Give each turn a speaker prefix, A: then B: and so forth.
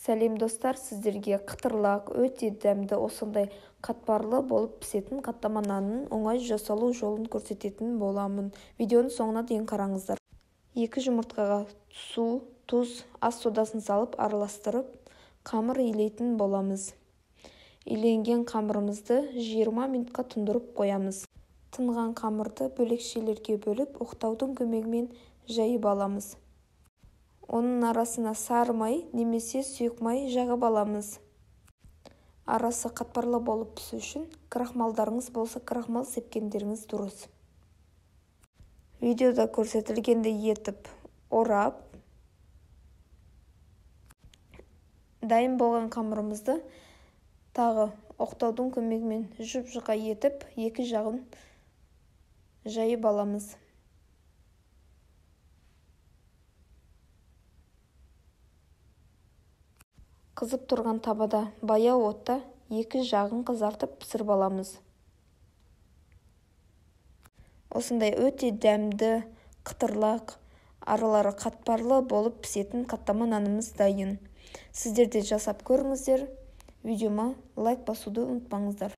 A: Сәлем достар, сіздерге қытырлақ, өте дәмді осындай қатпарлы болып пісетін қаттама нанның оңай жасалу жолын көрсететін боламын. Видеоның соңына дейін қараңыздар. 2 жұмыртқаға су, тұз, ас содасын салып араластырып, қамыр илейтін боламыз. Иленген қамырымызды 20 минутқа тұндырып қоямыз. Тынған қамырды бөлекшелерге бөліп, оқтаудың көмегімен жайып аламыз. Оның арасына сары май немесе сұйық май жағып аламыз. Арасы қатпарлы болып пісу үшін крахмалдарыңыз болса, крахмал сепкендеріңіз дұрыс. Видеода көрсетілгенде етіп орап, дайын болған қамырымызды тағы оқтаудың көмегімен жұп-жұқа етіп, екі жағын жайып аламыз. Қызып тұрған табада баяу отта екі жағын қызартып пісіріп аламыз. Осындай өте дәмді, қытырлақ, аралары қатпарлы болып пісетін қаттама нанымыз дайын. Сіздер де жасап көріңіздер. Видеома лайк басуды ұмытпаңыздар.